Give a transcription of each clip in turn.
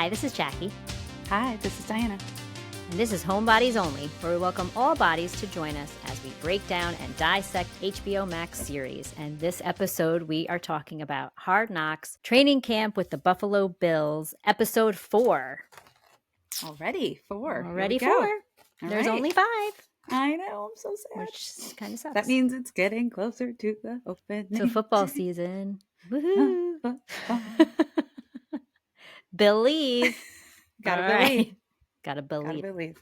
Hi, this is Jackie. Hi, this is Diana. And this is Homebodies Only, where we welcome all bodies to join us as we break down and dissect HBO Max series. And this episode, we are talking about Hard Knocks, Training Camp with the Buffalo Bills, episode 4. Already 4. Already 4. There's only 5. I know, I'm so sad. Which kind of sucks. That means it's getting closer to the opening. To football season. Woohoo! Believe. Gotta All believe. right. Gotta believe. Gotta believe.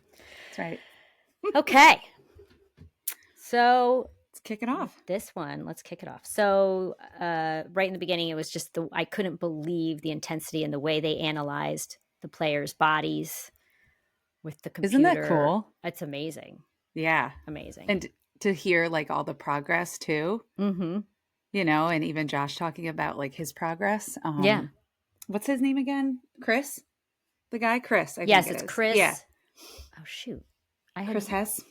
That's right. Okay. So let's kick it off. This one, let's kick it off. So right in the beginning, it was just I couldn't believe the intensity and the way they analyzed the players' bodies with the computer. Isn't that cool? It's amazing. Yeah. Amazing. And to hear like all the progress too. Mm-hmm. You know, and even Josh talking about like his progress. Yeah. What's his name again? Chris? The guy? Chris. I yes, think it's is. Chris. Yeah. Oh, shoot. Chris Hess,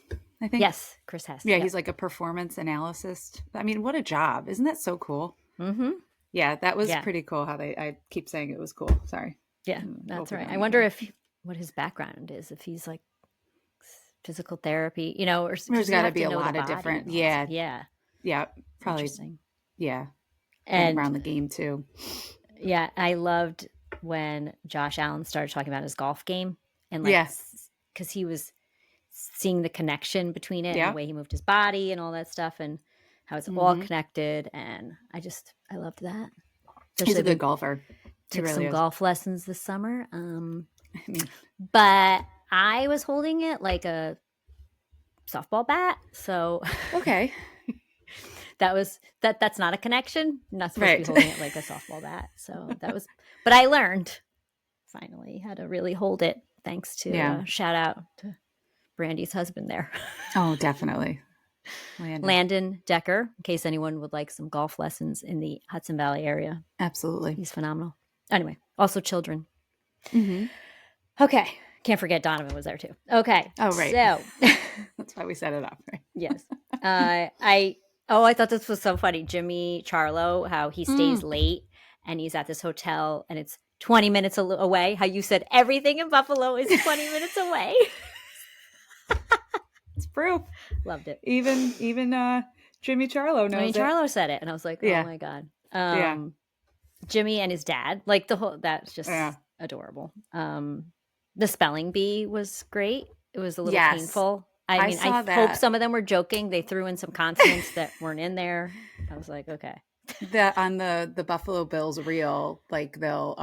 I think. Yes, Chris Hess. Yeah, he's like a performance analyst. I mean, what a job. Isn't that so cool? Mm-hmm. Yeah, that was pretty cool how I keep saying it was cool. Sorry. Yeah, that's right. I wonder what his background is, if he's like physical therapy, you know, or there's got to be a lot of different. Yeah. Probably. Interesting. Yeah. And around the game too. Yeah, I loved when Josh Allen started talking about his golf game and like, because he was seeing the connection between it and the way he moved his body and all that stuff and how it's all connected. And I loved that. He's a good golfer. Took some golf lessons this summer. But I was holding it like a softball bat. So okay. That's not a connection. I'm not supposed to be holding it like a softball bat. So but I learned finally how to really hold it thanks to shout out to Brandy's husband there. Oh, definitely. Landon Decker, in case anyone would like some golf lessons in the Hudson Valley area. Absolutely. He's phenomenal. Anyway, also children. Mm-hmm. Okay. Can't forget Donovan was there too. Okay. Oh, right. So that's why we set it up, right? Yes. I thought this was so funny. Jimmy Charlo, how he stays late and he's at this hotel and it's 20 minutes away. How you said everything in Buffalo is 20 minutes away. It's proof. Loved it. Even Jimmy Charlo knows it. Charlo said it. And I was like, oh my God. Jimmy and his dad, like that's just adorable. The spelling bee was great. It was a little painful. I mean, I hope some of them were joking. They threw in some consonants that weren't in there. I was like, okay. On the Buffalo Bills reel, like they'll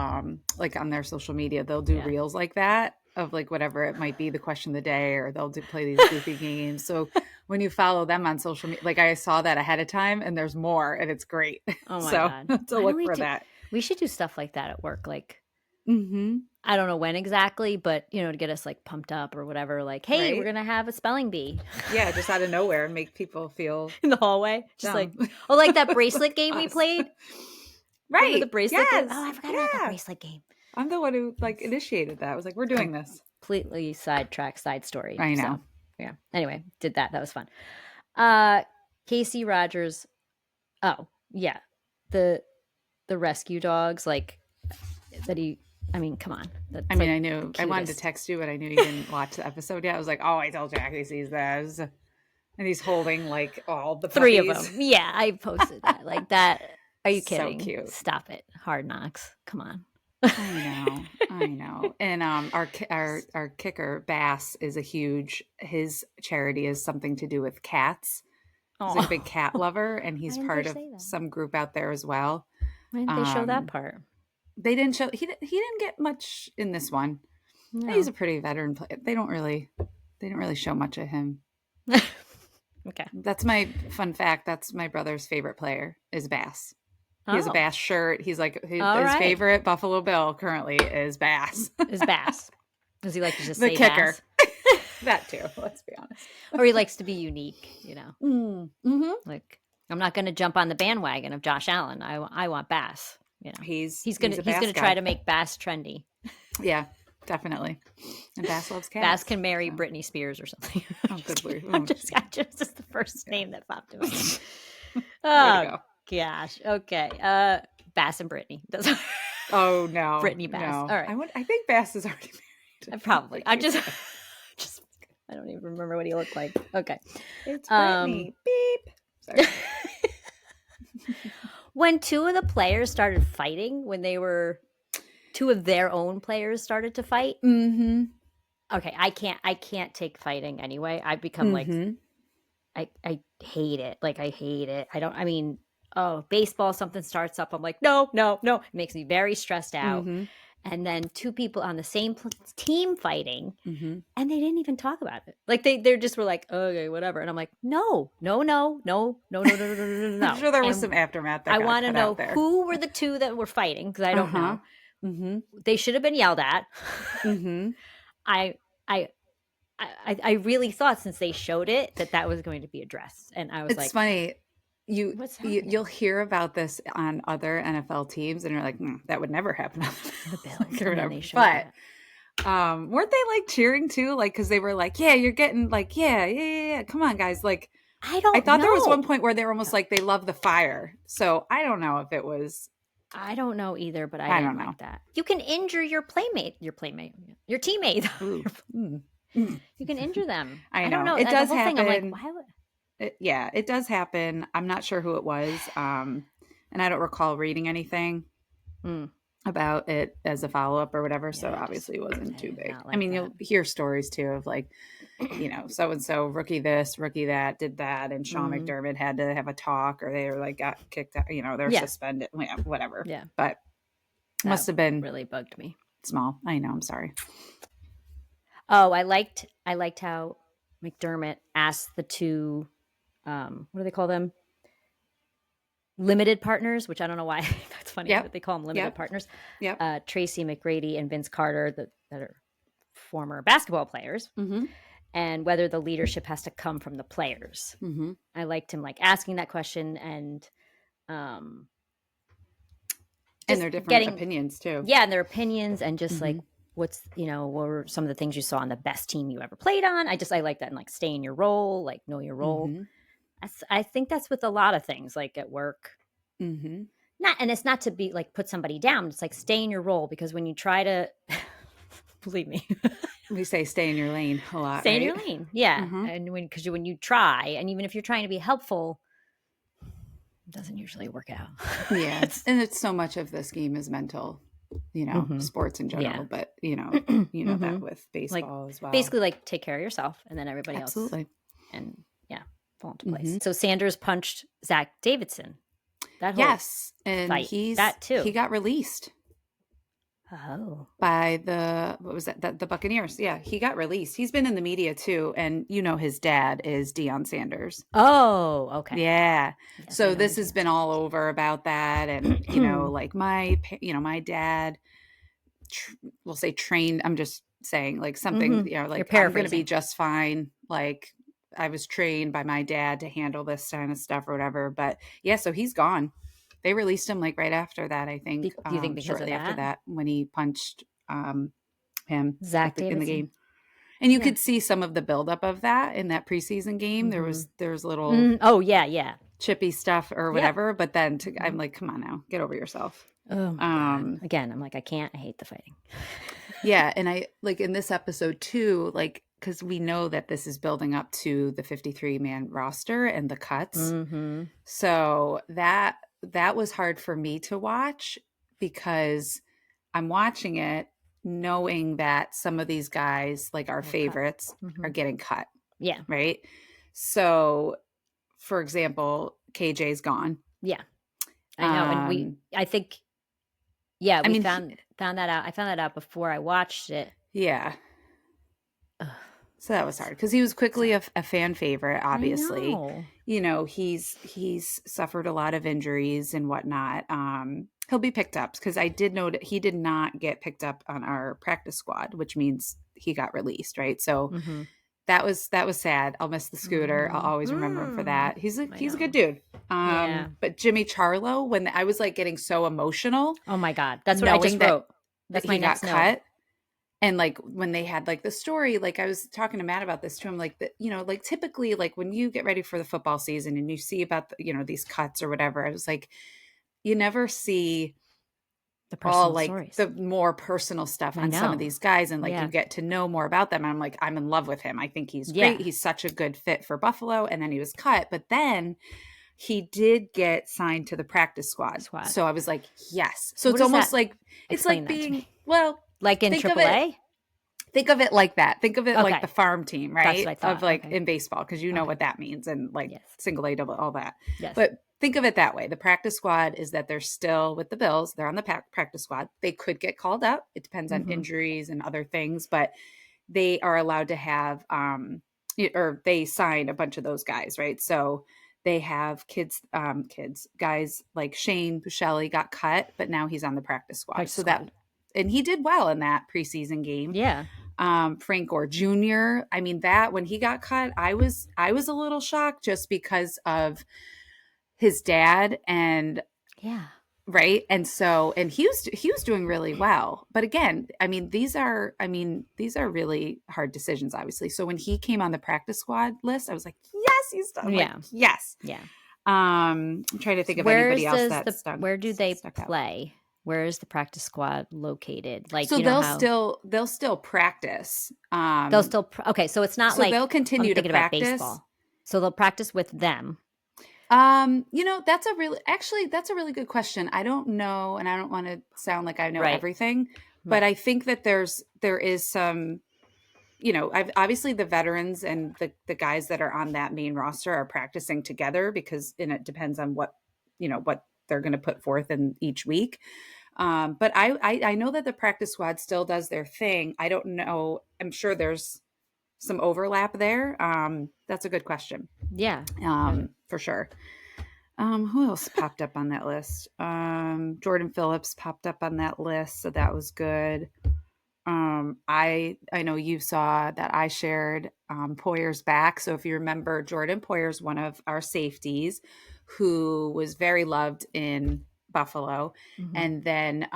like on their social media, they'll do reels like that of like whatever it might be, the question of the day, or they'll play these goofy games. So when you follow them on social media, like I saw that ahead of time, and there's more, and it's great. Oh my God! So look for that. We should do stuff like that at work, like. Mm-hmm. I don't know when exactly, but to get us like pumped up or whatever. Like, hey, we're gonna have a spelling bee. Yeah, just out of nowhere, make people feel in the hallway, just like like that bracelet game we played. Right, remember the bracelet game? Oh, I forgot about that bracelet game. I'm the one who like initiated that. I was like, we're doing this. Completely sidetrack, side story. I know. So, yeah. Anyway, did that. That was fun. Casey Rogers. Oh yeah, the rescue dogs like that he. I mean, come on. I mean, I knew. I wanted to text you, but I knew you didn't watch the episode yet. I was like, oh, I told Jackie sees those. And he's holding like all the puppies. 3 of them. Yeah, I posted that. Like that. Are you kidding? So cute. Stop it. Hard Knocks. Come on. I know. And our kicker, Bass, is his charity is something to do with cats. He's like a big cat lover, and he's part of some group out there as well. Why didn't they show that part? They didn't show. He didn't get much in this one. No. He's a pretty veteran player. They didn't really show much of him. Okay, that's my fun fact. That's my brother's favorite player is Bass. He has a Bass shirt. He's like his favorite Buffalo Bill currently is Bass. Does he like to just the say kicker? Bass? That too. Let's be honest. Or he likes to be unique. Mm-hmm. Like I'm not going to jump on the bandwagon of Josh Allen. I want Bass. He's gonna try to make Bass trendy. Yeah, definitely. And Bass loves cats. Bass can marry Britney Spears or something. Oh, good lord! I'm just the first name that popped in my head. Oh gosh. Okay. Bass and Britney. Oh no, Brittany Bass. No. All right. I think Bass is already married. Probably. I just I don't even remember what he looked like. Okay. It's Brittany. Beep. Sorry. When two of the players started fighting, two of their own players started to fight. Mm-hmm. Okay, I can't take fighting anyway. I've become like I hate it. Like I hate it. Baseball, something starts up. I'm like, no. It makes me very stressed out. Mm-hmm. And then two people on the same team fighting, mm-hmm. and they didn't even talk about it. Like they just were like, okay, whatever. And I'm like, no. I'm sure there was some aftermath. That I want to know who were the two that were fighting, because I don't know. Mm-hmm. They should have been yelled at. Mm-hmm. I really thought, since they showed it, that was going to be addressed, and I was it's funny. You'll hear about this on other NFL teams, and you're like, that would never happen on the Bills. or whatever. But weren't they like cheering too? Like, because they were like, yeah, you're getting like, yeah, come on, guys. Like, I thought there was one point where they were almost like they love the fire. So I don't know if it was. I don't know either, but I don't like that. You can injure your teammate. You can injure them. I don't know. It does happen. I'm like, why would? It does happen. I'm not sure who it was, and I don't recall reading anything about it as a follow-up or whatever. So obviously it wasn't too big. Like you'll hear stories too of like, so and so rookie this, rookie that did that, and Sean McDermott had to have a talk, or they were like got kicked out. They're suspended, whatever. Yeah, but that must have been really bugged me. Small. I know. I'm sorry. Oh, I liked how McDermott asked the two. What do they call them? Limited partners, which I don't know why that's funny, but they call them limited partners. Yeah. Tracy McGrady and Vince Carter, that are former basketball players, and whether the leadership has to come from the players. I liked him asking that question, and their different opinions too. Yeah, and their opinions, and just like what were some of the things you saw on the best team you ever played on. I like that, and stay in your role, know your role. I think that's with a lot of things, like at work. And it's not to be like put somebody down. It's like stay in your role, because when you try to, believe me, we say stay in your lane a lot. Stay in your lane, yeah. And when you try, and even if you're trying to be helpful, it doesn't usually work out. Yeah, and it's so much of this game is mental. Sports in general, but that with baseball as well. Basically, take care of yourself, and then everybody else. Absolutely. And fall into place. So Sanders punched Zach Davidson. And fight. He got released. Oh, by the Buccaneers. Yeah, he got released. He's been in the media too, and his dad is Deion Sanders. Oh, okay. Yeah. Yes, so this has been all over about that, and my dad, we'll say trained. I'm just saying something. I'm going to be just fine. I was trained by my dad to handle this kind of stuff or whatever. But so he's gone. They released him right after that, I think. Do you think because shortly of that? After that, when he punched him Zach in the game, and you could see some of the buildup of that in that preseason game. There was little chippy stuff or whatever. But then I'm like, come on now, get over yourself. Oh my God. Again, I'm like, I can't. I hate the fighting. Yeah, and I in this episode too, because we know that this is building up to the 53-man roster and the cuts. So that was hard for me to watch, because I'm watching it knowing that some of these guys, our favorites, are getting cut. Yeah. Right. So, for example, KJ's gone. Yeah. I know. And I think, we found that out. I found that out before I watched it. Yeah. Ugh. So that was hard, because he was quickly a fan favorite, obviously. He's suffered a lot of injuries and whatnot. He'll be picked up, because I did know that he did not get picked up on our practice squad, which means he got released, right? So that was sad. I'll miss the scooter. I'll always remember him for that. He's a good dude. But Jimmy Charlo, when I was getting so emotional. Oh my God. That's what I just wrote. That's my next note. Cut. And when they had the story, I was talking to Matt about this to him, typically when you get ready for the football season and you see about these cuts or whatever, I was like, you never see The all personal like stories. the more personal stuff on some of these guys, and like you get to know more about them. And I'm like, I'm in love with him. I think he's great. He's such a good fit for Buffalo. And then he was cut, but then he did get signed to the practice squad. So I was like, yes. So it's almost like, it's like being, well, like in AAA? Think of it like that. Think of it like the farm team, right? That's what I thought. Of like in baseball, because you know what that means, and like single A, double, all that. Yes. But think of it that way. The practice squad is that they're still with the Bills. They're on the practice squad. They could get called up. It depends on injuries and other things, but they are allowed to have, or they sign a bunch of those guys, right? So they have guys like Shane Buechele got cut, but now he's on the practice squad. And he did well in that preseason game. Yeah. Frank Gore Jr. I mean, that when he got cut, I was a little shocked just because of his dad and right. And so, and he was doing really well. But again, I mean, these are really hard decisions, obviously. So when he came on the practice squad list, I was like, yes, he's done. Like, yes. Yeah. I'm trying to think of anybody else that stuck. Where do they play? Out. Where is the practice squad located? Like, so they'll still practice. They'll still okay. So it's not so like they'll continue to practice. About baseball. So they'll practice with them. That's a really good question. I don't know, and I don't want to sound like I know everything, but I think that there is some, obviously the veterans and the guys that are on that main roster are practicing together because it depends on what they're going to put forth in each week. But I know that the practice squad still does their thing. I don't know. I'm sure there's some overlap there. That's a good question. Yeah. For sure. Who else popped up on that list? Jordan Phillips popped up on that list. So that was good. I know you saw that I shared Poyer's back. So if you remember, Jordan Poyer's one of our safeties who was very loved in Buffalo. Mm-hmm. And then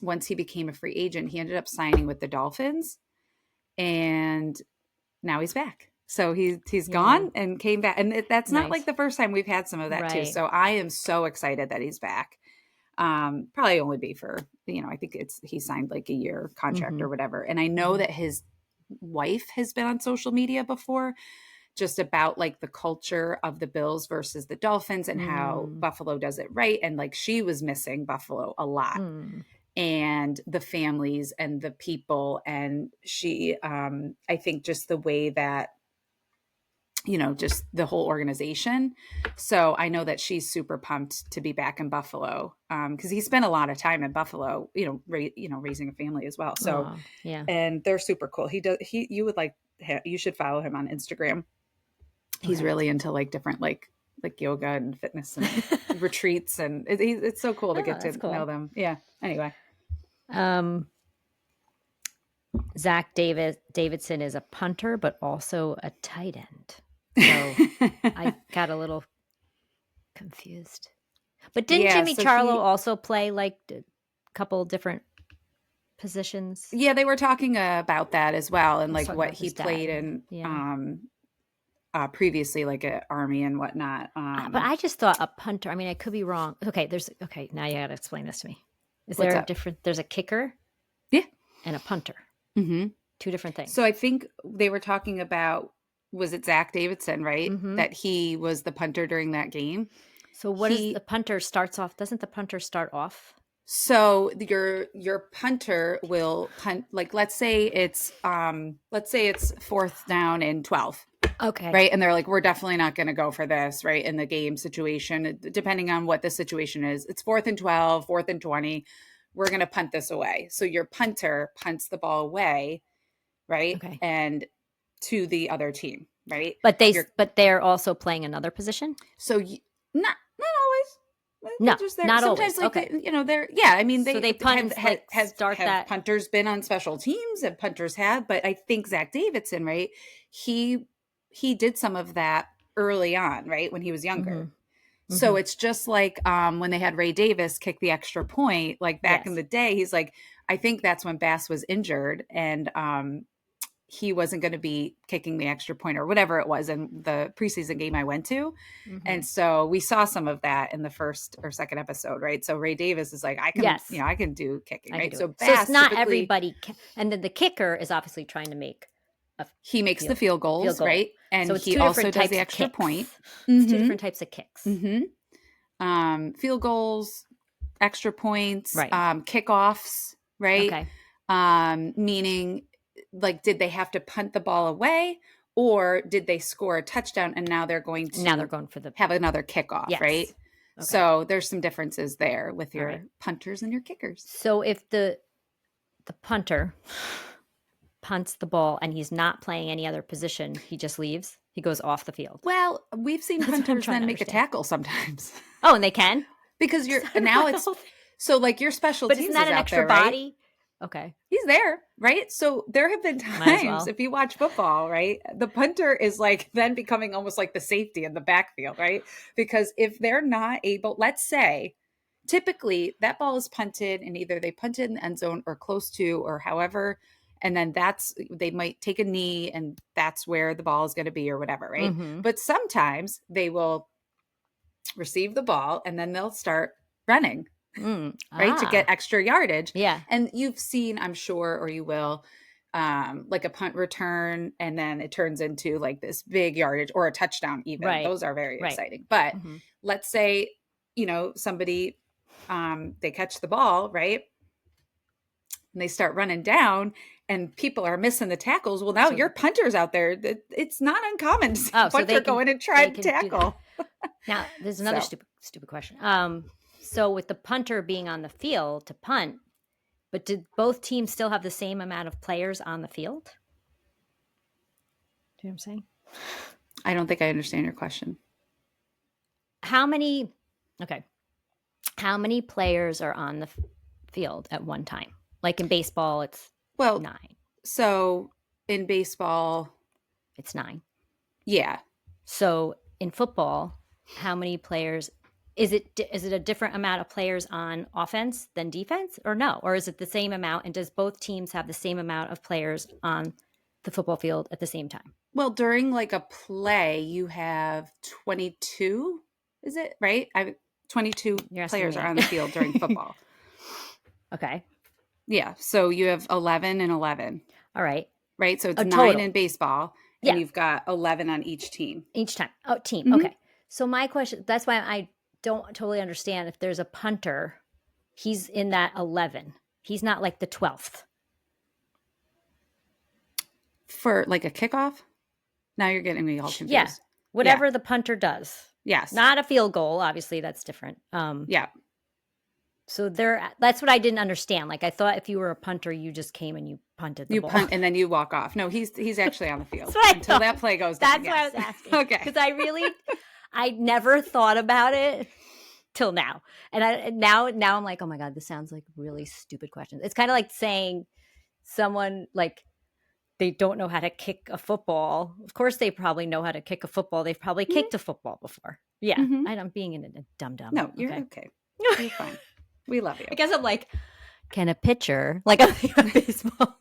once he became a free agent, he ended up signing with the Dolphins. And now he's back. So he's gone and came back. And that's not like the first time we've had some of that too. So I am so excited that he's back. Probably only be for, I think he signed like a year contract or whatever. And I know that his wife has been on social media before just about like the culture of the Bills versus the Dolphins and how Buffalo does it right. And like she was missing Buffalo a lot. And the families and the people. And she, I think just the way that, just the whole organization. So I know that she's super pumped to be back in Buffalo because he spent a lot of time in Buffalo, raising a family as well. So, and they're super cool. You should follow him on Instagram. He's really into like different, like yoga and fitness and retreats. And it's so cool to get to know them. Yeah. Anyway. Zach Davidson is a punter, but also a tight end. So I got a little confused. But didn't Jimmy Charlo also play like a couple different positions? Yeah, they were talking about that as well, and like what he played in previously, like at Army and whatnot. But I just thought a punter. I mean, I could be wrong. Okay, now you got to explain this to me. Is there there's a kicker? Yeah. And a punter. Mm-hmm. Two different things. So I think they were talking about, was it Zach Davidson, right? That he was the punter during that game. So what is the punter starts off? Doesn't the punter start off? So your punter will punt, like let's say it's 4th down and 12. Okay. Right. And they're like, we're definitely not going to go for this, right? In the game situation, depending on what the situation is, it's 4th and 12, 4th and 20. We're going to punt this away. So your punter punts the ball away, right? Okay. And to the other team, right? But they're also playing another position? So not always. No, just not sometimes always. Okay. they're, yeah, I mean, they punt, have punters been on special teams and punters have, but I think Zach Davidson, right? He did some of that early on, right? When he was younger. Mm-hmm. So it's just like when they had Ray Davis kick the extra point, like back in the day, he's like, I think that's when Bass was injured. And he wasn't going to be kicking the extra point or whatever it was in the preseason game I went to. Mm-hmm. And so we saw some of that in the first or second episode, right? So Ray Davis is like, I can do kicking, right? So it's not everybody. And then the kicker is obviously trying to make he makes the field goals, right? And so it's he also does the extra point. It's two different types of kicks. Mm-hmm. Field goals, extra points, right. Kickoffs, right? Okay. Meaning, like, did they have to punt the ball away, or did they score a touchdown and now they're going to have another kickoff, right? Okay. So there's some differences there with your punters and your kickers. So if the punter punts the ball and he's not playing any other position, he just leaves. He goes off the field. Well, we've seen punters then make a tackle sometimes. Oh, and they can? Because now it's so like your special teams. But isn't that an extra body? Right? Okay. He's there, right? So there have been times if you watch football, right? The punter is like then becoming almost like the safety in the backfield, right? Because if they're not able, let's say, typically that ball is punted and either they punt it in the end zone or close to or however. And then they might take a knee and that's where the ball is going to be or whatever, right? Mm-hmm. But sometimes they will receive the ball and then they'll start running, right? To get extra yardage. Yeah. And you've seen, I'm sure, or you will, like a punt return and then it turns into like this big yardage or a touchdown even. Right. Those are very exciting. But let's say, somebody, they catch the ball, right? And they start running down and people are missing the tackles. Well, now your punter's out there. It's not uncommon to see a punter go in and try to tackle. Now, there's another stupid question. So with the punter being on the field to punt, but did both teams still have the same amount of players on the field? Do you know what I'm saying? I don't think I understand your question. How many players are on the field at one time? Like in baseball, it's 9. So in baseball, it's 9. Yeah. So in football, how many players? Is it a different amount of players on offense than defense, or no? Or is it the same amount? And does both teams have the same amount of players on the football field at the same time? Well, during like a play, you have 22. Is it right? 22 players are on the field during football. Okay. Yeah. So you have 11 and 11. All right. Right. So it's 9 in baseball and you've got 11 on each team. Each time. Oh, team. Mm-hmm. Okay. So my question, that's why I don't totally understand if there's a punter, he's in that 11. He's not like the 12th. For like a kickoff? Now you're getting me all confused. Yeah. Whatever the punter does. Yes. Not a field goal. Obviously, that's different. Yeah. So that's what I didn't understand. Like I thought if you were a punter, you just came and you punted the ball. You punt and then you walk off. No, he's actually on the field until that play goes down. That's why I was asking. Okay. Because I never thought about it till now. And now I'm like, oh my God, this sounds like really stupid questions. It's kind of like saying someone like they don't know how to kick a football. Of course, they probably know how to kick a football. They've probably kicked a football before. Yeah. Mm-hmm. I'm being a dum-dum. No, you're okay. You're fine. We love you. I guess I'm like, can a pitcher, like I'm thinking baseball,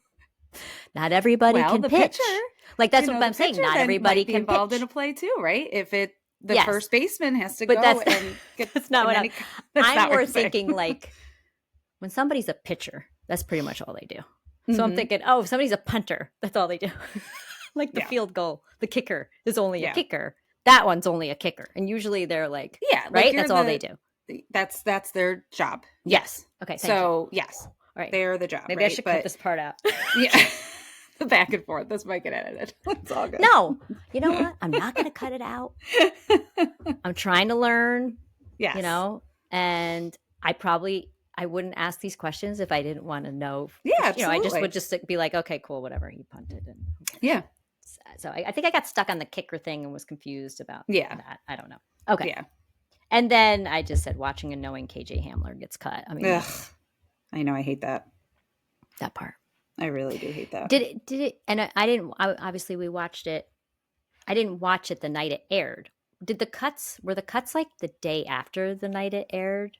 not everybody can pitch. Pitcher, like that's what I'm saying. Not everybody can be involved pitch. in a play too, right? If the first baseman has to go and get. That's not what I'm more thinking. Like when somebody's a pitcher, that's pretty much all they do. So I'm thinking, if somebody's a punter, that's all they do. Like the field goal, the kicker is only a kicker. That one's only a kicker, and usually they're like, right. That's all they do. That's their job. Yes. Okay. So yes. All right. They're the job. Maybe I should cut this part out. Yeah. The back and forth. This might get edited. It's all good. No. You know what? I'm not going to cut it out. I'm trying to learn. Yes. And I wouldn't ask these questions if I didn't want to know. Yeah, absolutely. I just would just be like, okay, cool, whatever. He punted. Yeah. So I think I got stuck on the kicker thing and was confused about that. I don't know. Okay. Yeah. And then I just said, watching and knowing KJ Hamler gets cut. I mean, I know. I hate that. That part. I really do hate that. Did it? And I didn't, obviously we watched it. I didn't watch it the night it aired. Were the cuts like the day after the night it aired?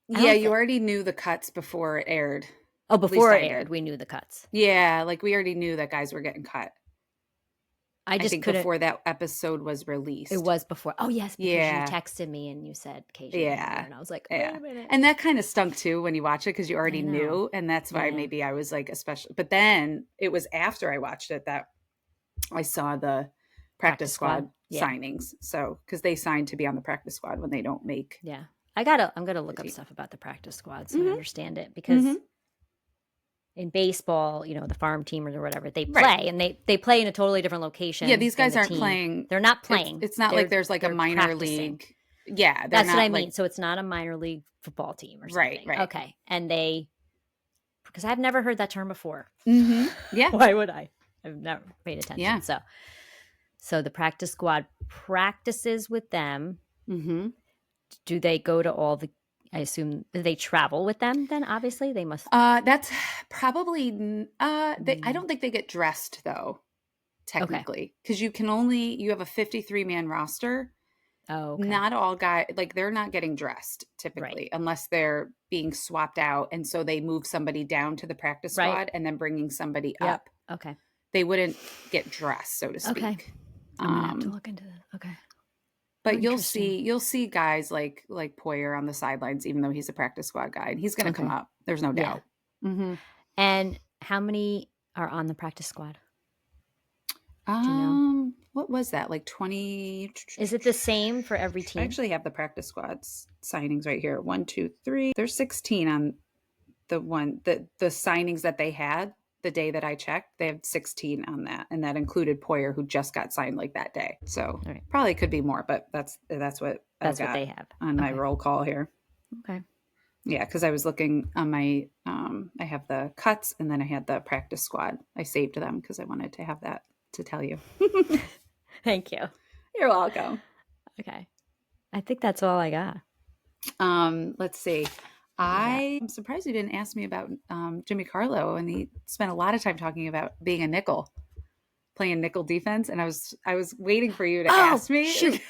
Yeah, you already knew the cuts before it aired. Oh, before it aired, we knew the cuts. Yeah, like we already knew that guys were getting cut. I think before that episode was released. It was before. Oh, yes, because you texted me and you said KJ. Yeah. And I was like, wait a minute. And that kind of stunk too when you watch it because you already knew. And that's why maybe I was like, especially. But then it was after I watched it that I saw the practice squad signings. So, because they signed to be on the practice squad when they don't make. Yeah. I'm going to look up stuff about the practice squad so I understand it because in baseball, the farm team or whatever, they play and they play in a totally different location. Yeah, these guys aren't playing. They're not playing. It's not like there's like a minor league. Yeah, that's what I mean. So it's not a minor league football team or something. Right. Okay. And because I've never heard that term before. Yeah. Why would I? I've never paid attention. Yeah. So the practice squad practices with them. Do they go to all the, I assume they travel with them then obviously they must. That's probably, I don't think they get dressed though, technically. Because you have a 53-man roster. Oh, okay. Not all guys, like they're not getting dressed typically unless they're being swapped out. And so they move somebody down to the practice squad and then bringing somebody up. Okay. They wouldn't get dressed, so to speak. Okay. I'm going to have to look into that. Okay. But you'll see guys like Poyer on the sidelines, even though he's a practice squad guy, and he's going to come up. There's no doubt. And how many are on the practice squad? Do you know? What was that? Like 20? Is it the same for every team? I actually have the practice squad's signings right here. 1, 2, 3. There's 16 on the signings that they had the day that I checked. They have 16 on that, and that included Poyer, who just got signed like that day. So probably could be more, but that's what they have on my roll call here. Okay. Yeah, because I was looking on my I have the cuts and then I had the practice squad. I saved them because I wanted to have that to tell you. Thank you. You're welcome. Okay. I think that's all I got. Let's see. I'm surprised you didn't ask me about Jimmy Carlo, and he spent a lot of time talking about being a nickel, playing nickel defense, and I was waiting for you to ask me. Shoot.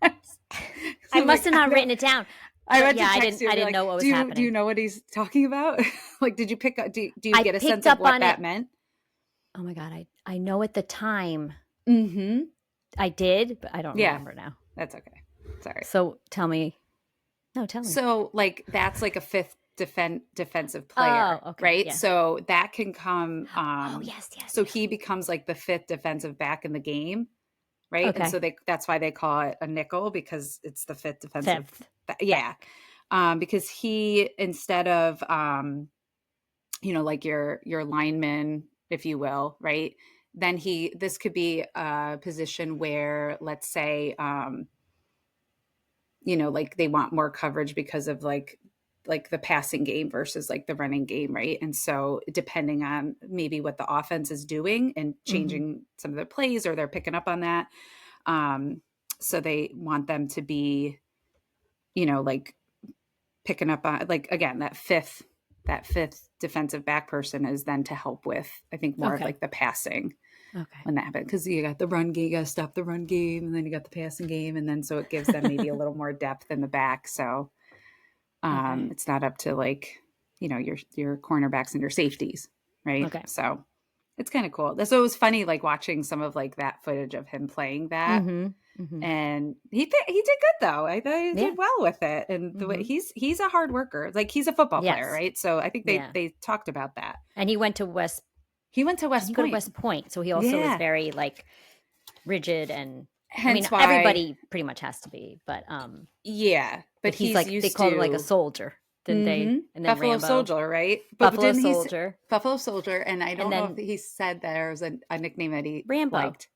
I must have not written it down. I didn't know what was happening. Do you know what he's talking about? Like, did you pick up? Do you get a sense of what that meant? Oh my God, I know at the time. Mm-hmm. I did, but I don't remember now. That's okay. Sorry. So tell me. No, tell me. So like that's like a fifth defensive player, right? Yeah. So that can come. Yes. So he becomes like the fifth defensive back in the game, right? Okay. And so that's why they call it a nickel, because it's the fifth defensive. Yeah. Because he, instead of like your lineman, if you will, right? Then this could be a position where, let's say, like they want more coverage because of like the passing game versus like the running game, right? And so depending on maybe what the offense is doing and changing some of their plays, or they're picking up on that. So they want them to be, like picking up on, like, again, that fifth defensive back person is then to help with, I think, more of like the passing. Okay. When that happened, because you got the run game, you got to stop the run game, and then you got the passing game, and then so it gives them maybe a little more depth in the back. So it's not up to like, your cornerbacks and your safeties, right? Okay. So it's kind of cool. So it was funny, like watching some of like that footage of him playing that, and he did good though. I thought he did well with it, and the way he's a hard worker, like he's a football player, right? So I think they talked about that. And he went to West. He went to West Point. West Point, so he also was very like rigid, and why everybody pretty much has to be, but but he's like they called him like a soldier, didn't they? And then Buffalo Rambo. Soldier, right? Buffalo Soldier, and I don't know if he said there was a nickname that he Rambo liked.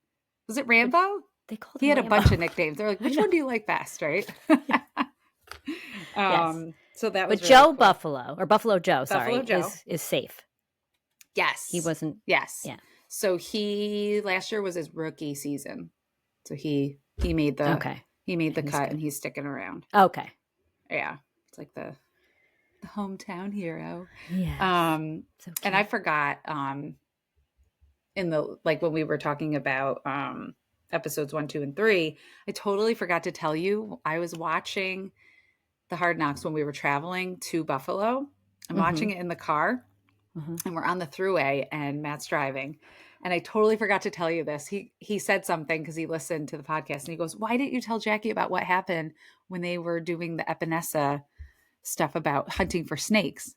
Was it Rambo? They called he him had Rambo. A bunch of nicknames. They're like, which one do you like best, right? Yes. So that was but Joe cool. Buffalo Joe, Joe is safe. Yes. He wasn't. Yes. Yeah. So last year was his rookie season. So he made the cut, and he's sticking around. Okay. Yeah. It's like the hometown hero. Yeah. So and I forgot in the, like, when we were talking about episodes 1, 2, and 3, I totally forgot to tell you, I was watching the Hard Knocks when we were traveling to Buffalo. I'm watching it in the car. and we're on the thruway and Matt's driving. And I totally forgot to tell you this. He said something because he listened to the podcast and he goes, "Why didn't you tell Jackie about what happened when they were doing the Epinesa stuff about hunting for snakes?"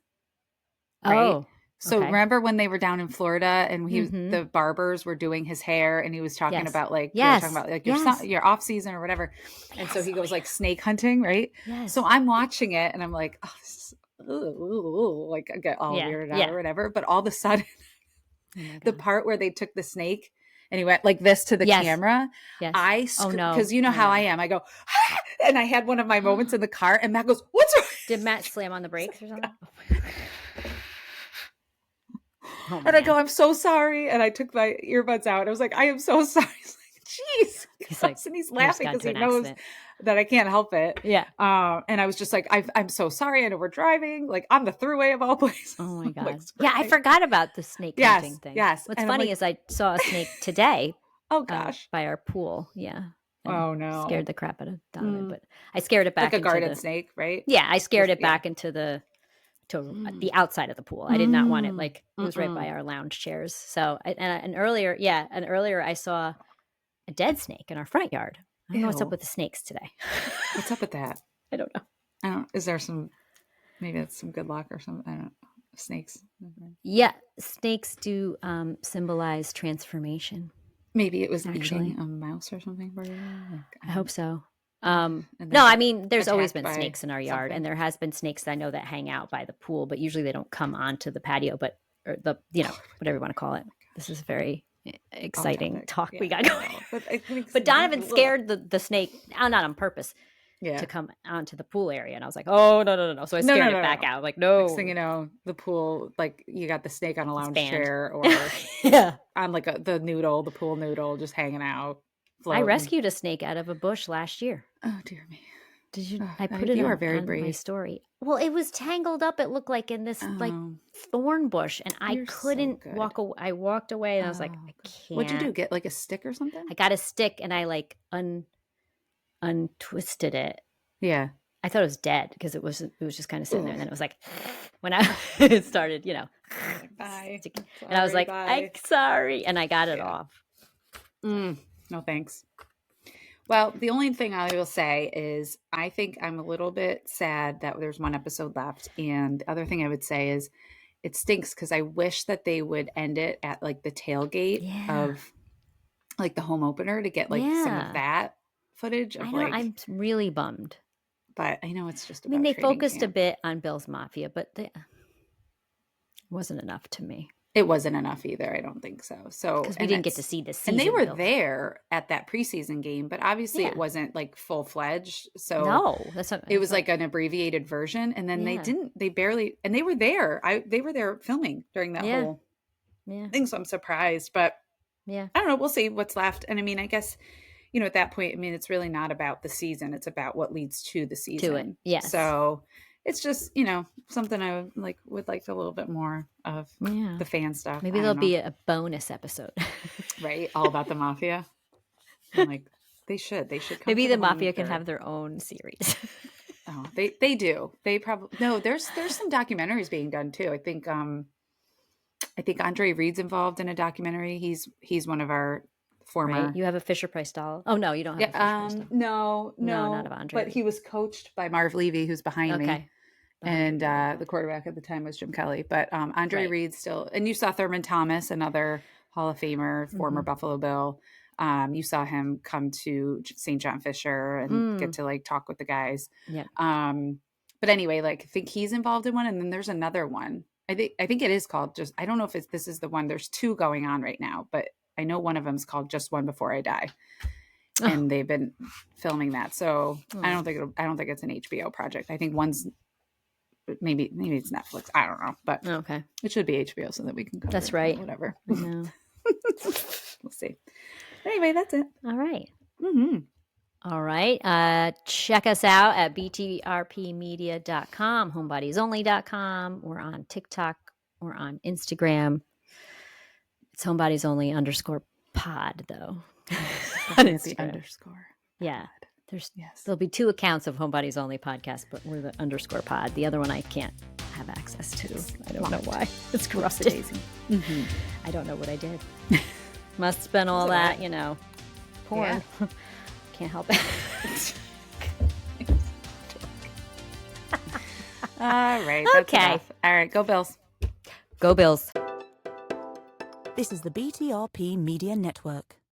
Right. Oh, so okay. remember when they were down in Florida and the barbers were doing his hair and he was talking about like, they were talking about like your off season or whatever. And so he goes like snake hunting. Right. Yes. So I'm watching it and I'm like, oh, like I get all weirded out or whatever. But all of a sudden, the part where they took the snake and he went like this to the camera. Yes. Because you know how I am. I go, ah! And I had one of my moments in the car and Matt goes, "What's wrong?" Did Matt slam on the brakes or something? Oh, and I go, "I'm so sorry." And I took my earbuds out. I was like, "I am so sorry." He's like, "Jeez." He's like, and he's laughing because he knows that I can't help it. Yeah. And I was just like, I'm so sorry. I know we're driving like on the thruway of all places. Oh my God. Like, I forgot about the snake hunting thing. Yes. What's funny is I saw a snake today. Oh gosh. By our pool. Yeah. Oh no. Scared the crap out of Donovan, but I scared it back like a garden snake, right? Yeah. I scared it back into the outside of the pool. I did not want it. Like it was right by our lounge chairs. So, and earlier I saw a dead snake in our front yard. I don't know what's up with the snakes today. What's up with that? I don't know. Is there maybe it's some good luck or something? I don't know. Snakes. Yeah. Snakes do symbolize transformation. Maybe it was actually eating a mouse or something. I hope so. No, I mean, there's always been snakes in our yard, and there has been snakes I know that hang out by the pool, but usually they don't come onto the patio, or the whatever you want to call it. This is very exciting talk we got going. But Donovan scared the snake, not on purpose, to come onto the pool area, and I was like, "Oh no!" So I scared it back out. Like, no. Next thing you know, the pool, like you got the snake on a lounge chair, or on like the pool noodle, just hanging out. Floating. I rescued a snake out of a bush last year. Oh dear me! Did you? I put it on my story. Well, it was tangled up. It looked like in this like thorn bush, and I couldn't walk away. I walked away, and I was like, I can't. What'd you do? Get like a stick or something? I got a stick, and I like untwisted it. Yeah. I thought it was dead because it was just kind of sitting there, and then it was like when it started, bye. And I was like, I'm sorry, and I got it off. No thanks. Well, the only thing I will say is I think I'm a little bit sad that there's one episode left. And the other thing I would say is it stinks because I wish that they would end it at like the tailgate of like the home opener to get like some of that footage. I'm really bummed. But I know it's just about they focused a bit on Bill's Mafia, but it wasn't enough to me. It wasn't enough either. I don't think so. So because we didn't get to see the season. And they were there at that preseason game, but obviously it wasn't like full fledged. So no, it was like an abbreviated version. And then they barely, and they were there. They were there filming during that whole thing. So I'm surprised, but I don't know. We'll see what's left. And I mean, I guess, at that point, I mean, it's really not about the season. It's about what leads to the season. To it. Yes. So it's just, something I would like a little bit more of the fan stuff. Maybe there'll be a bonus episode. Right? All about the Mafia. I'm like, they should come. Maybe the Mafia can have their own series. Oh, they do. They probably, no, there's some documentaries being done too. I think Andre Reed's involved in a documentary. He's one of our former. Right. You have a Fisher-Price doll. Oh no, you don't have a Fisher-Price doll. No, not of Andre. But he was coached by Marv Levy, who's behind me. And the quarterback at the time was Jim Kelly. But Andre Reed still, and you saw Thurman Thomas, another Hall of Famer, former Buffalo Bill. You saw him come to St. John Fisher and get to like talk with the guys. Yeah. But anyway, like I think he's involved in one, and then there's another one. I think it is called just. I don't know if this is the one. There's two going on right now, but I know one of them is called Just One Before I Die, and they've been filming that. So I don't think it's an HBO project. I think one's maybe it's Netflix. I don't know, but it should be HBO so that we can cover. That's right. Whatever. No. We'll see. Anyway, that's it. All right. Mm-hmm. All right. Check us out at btrpmedia.com, homebodiesonly.com. We're on TikTok. We're on Instagram. It's homebodiesonly_pod, though. On Instagram. Yeah. There'll be two accounts of Homebodies Only podcast, but we're the _pod. The other one I can't have have access to. I don't know why. It's corrupted. Mm-hmm. I don't know what I did. Must have been all that, porn. Yeah. Can't help it. All right. That's enough. All right. Go Bills. Go Bills. This is the BTRP Media Network.